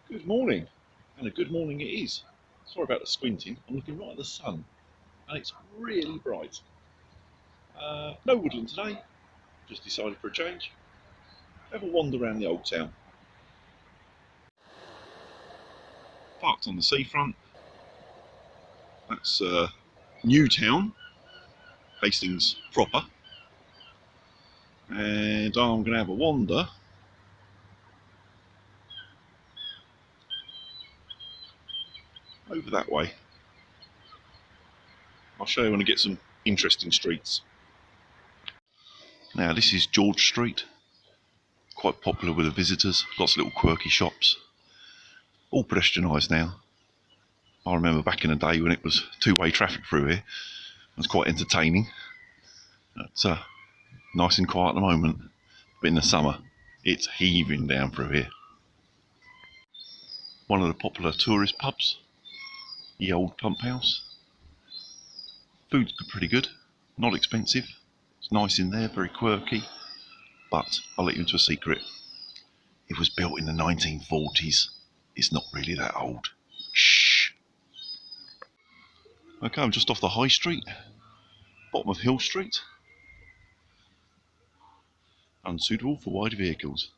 Good morning, and a good morning it is. Sorry about the squinting, I'm looking right at the sun, and it's really bright. No woodland today, just decided for a change. Have a wander around the old town. Parked on the seafront, that's New Town, Hastings proper, and I'm going to have a wander over that way. I'll show you when I get some interesting streets. Now this is George Street, quite popular with the visitors, lots of little quirky shops, all pedestrianised now. I remember back in the day when it was two-way traffic through here, it was quite entertaining. It's nice and quiet at the moment, but in the summer it's heaving down through here. One of the popular tourist pubs, the Old Pump House. Food's pretty good, not expensive. It's nice in there, very quirky, but I'll let you into a secret. It was built in the 1940s. It's not really that old. Shh. Okay, I'm just off the High Street, bottom of Hill Street. Unsuitable for wide vehicles.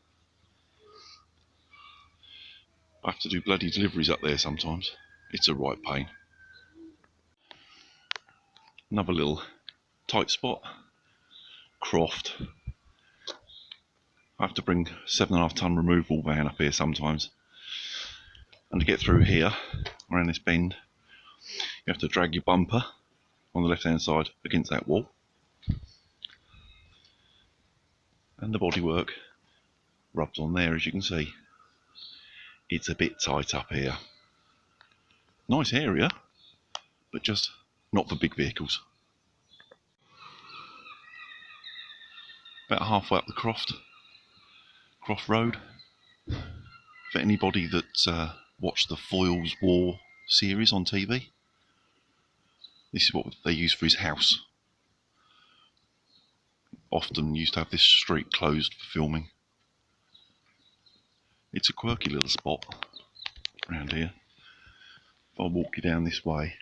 I have to do bloody deliveries up there sometimes. It's a right pain. Another little tight spot. Croft. I have to bring 7.5 ton removal van up here sometimes. And to get through here, around this bend, you have to drag your bumper on the left hand side against that wall. And the bodywork rubs on there, as you can see. It's a bit tight up here. Nice area, but just not for big vehicles. About halfway up the Croft Road. For anybody that watched the Foyle's War series on TV, this is what they use for his house. Often used to have this street closed for filming. It's a quirky little spot around here. If I walk you down this way,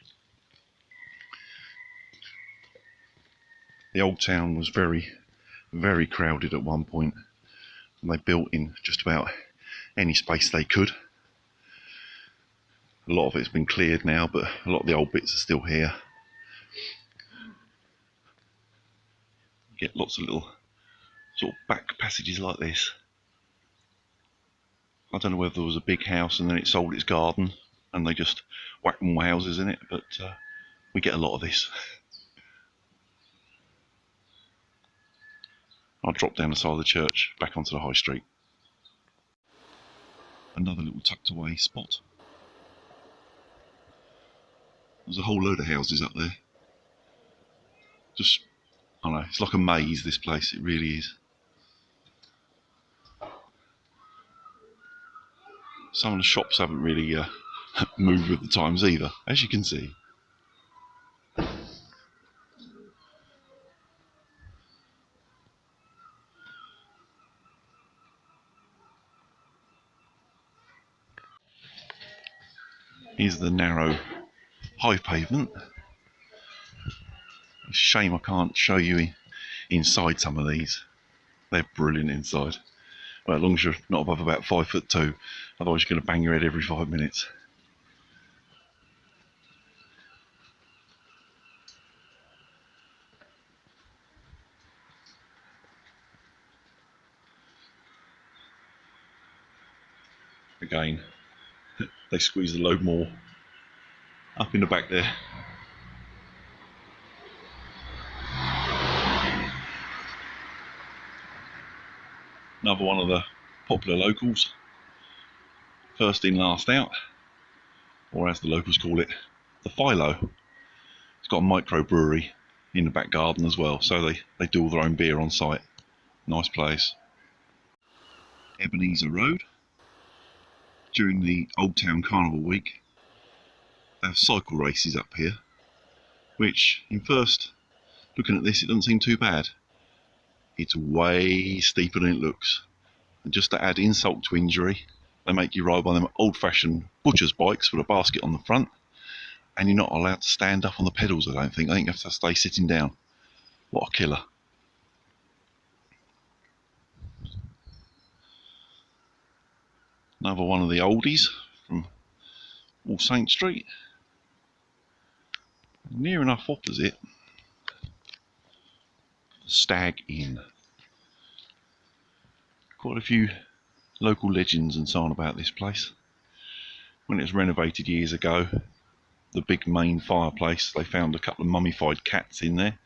the old town was very, very crowded at one point, and they built in just about any space they could. A lot of it's been cleared now, but a lot of the old bits are still here. You get lots of little sort of back passages like this. I don't know whether there was a big house and then it sold its garden and they just whacked more houses in it, but we get a lot of this. I'll drop down the side of the church, back onto the high street. Another little tucked away spot. There's a whole load of houses up there. Just, I don't know, it's like a maze, this place, it really is. Some of the shops haven't really moved with the times either, as you can see. Here's the narrow high pavement. It's a shame I can't show you inside some of these. They're brilliant inside. Well, as long as you're not above about 5'2", otherwise you're going to bang your head every 5 minutes. Again, they squeeze the load more up in the back there. Another one of the popular locals, first in last out, or as the locals call it, the Philo. It's got a microbrewery in the back garden as well, so they do all their own beer on site. Nice place. Ebenezer Road. During the Old Town Carnival week, they have cycle races up here, which, in first looking at this, it doesn't seem too bad. It's way steeper than it looks. And just to add insult to injury, They make you ride one of them old-fashioned butcher's bikes with a basket on the front, and you're not allowed to stand up on the pedals, I don't think. I think you have to stay sitting down. What a killer. Another one of the oldies from All Saint Street. Near enough opposite, the Stag Inn. Quite a few local legends and so on about this place. When it was renovated years ago, the big main fireplace, they found a couple of mummified cats in there.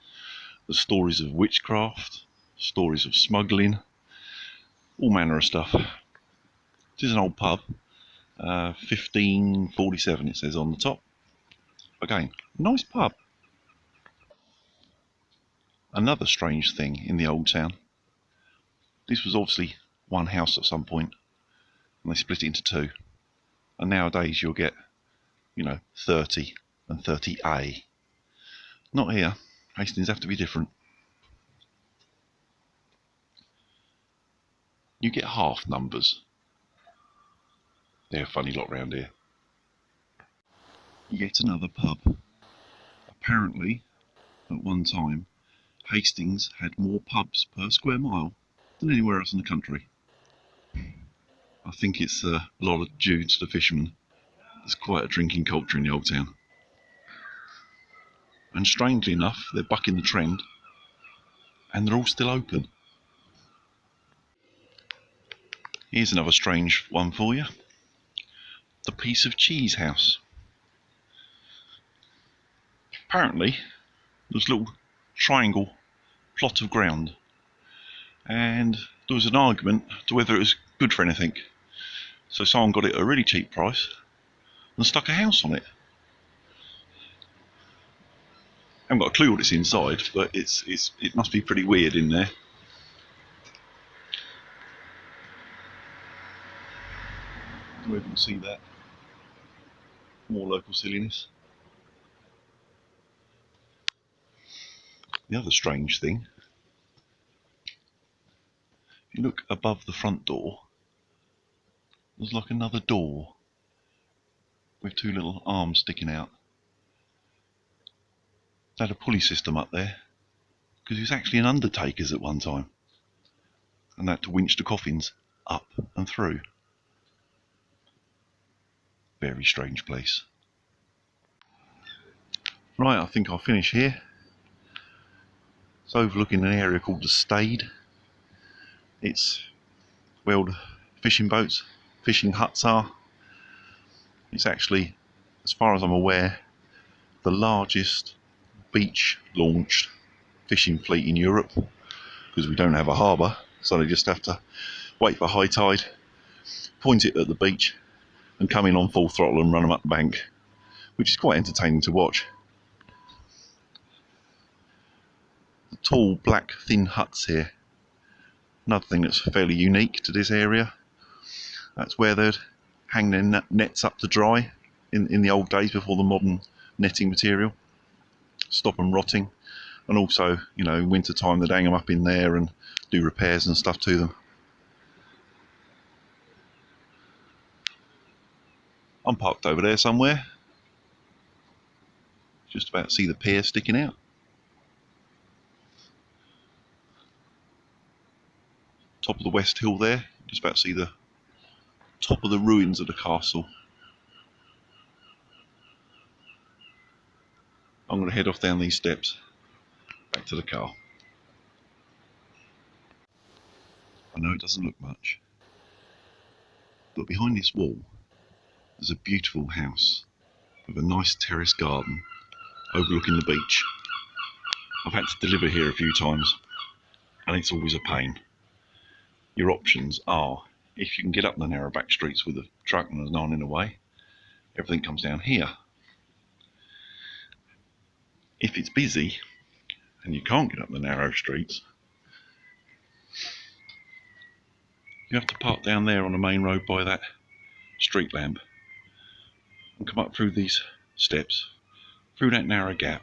There's stories of witchcraft, stories of smuggling, all manner of stuff. This is an old pub, 1547 it says on the top. Again, nice pub. Another strange thing in the old town. This was obviously one house at some point, and they split it into two. And nowadays you'll get, 30 and 30A. Not here. Hastings have to be different. You get half numbers. They're a funny lot round here. Yet another pub. Apparently, at one time, Hastings had more pubs per square mile than anywhere else in the country. I think it's a lot of due to the fishermen. There's quite a drinking culture in the old town. And strangely enough, they're bucking the trend, and they're all still open. Here's another strange one for you. The Piece of Cheese House. Apparently, there's a little triangle plot of ground, and there was an argument to whether it was good for anything. So someone got it at a really cheap price and stuck a house on it. I haven't got a clue what it's inside, but it must be pretty weird in there. I don't know if you can see that. More local silliness. The other strange thing, if you look above the front door, there's like another door with two little arms sticking out. They had a pulley system up there because it was actually an undertaker's at one time, and they had to winch the coffins up and through. Very strange place. Right, I think I'll finish here. It's overlooking an area called the Stade. It's where all the fishing boats, fishing huts are. It's actually, as far as I'm aware, the largest beach-launched fishing fleet in Europe, because we don't have a harbour, so they just have to wait for high tide, point it at the beach, and come in on full throttle and run them up the bank, which is quite entertaining to watch. The tall, black, thin huts here. Another thing that's fairly unique to this area. That's where they'd hang their nets up to dry in the old days before the modern netting material. Stop them rotting. And also, in winter time they'd hang them up in there and do repairs and stuff to them. I'm parked over there somewhere. Just about to see the pier sticking out. Top of the West Hill there. Just about to see the top of the ruins of the castle. I'm going to head off down these steps back to the car. I know it doesn't look much, but behind this wall there's a beautiful house with a nice terrace garden overlooking the beach. I've had to deliver here a few times, and it's always a pain. Your options are, if you can get up the narrow back streets with a truck and there's no one in the way, everything comes down here. If it's busy and you can't get up the narrow streets, you have to park down there on the main road by that street lamp and come up through these steps, through that narrow gap,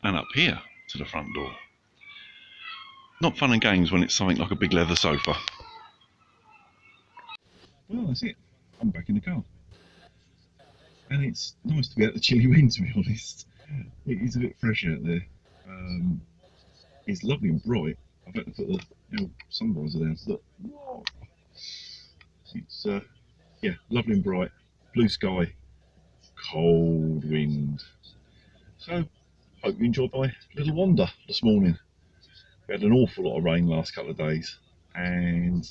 and up here to the front door. Not fun and games when it's something like a big leather sofa. Oh, that's it. I'm back in the car. And it's nice to be out the chilly wind, to be honest. It is a bit fresh out there. Um, it's lovely and bright. I've had to put the sun visor down. Look, it's yeah, lovely and bright. Blue sky, cold wind. So, hope you enjoyed my little wander this morning. We had an awful lot of rain last couple of days, and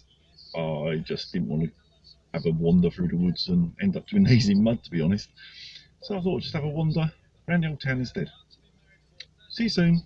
I just didn't want to have a wander through the woods and end up to my knees in mud, to be honest. So I thought I'd just have a wander around the old town instead. See you soon.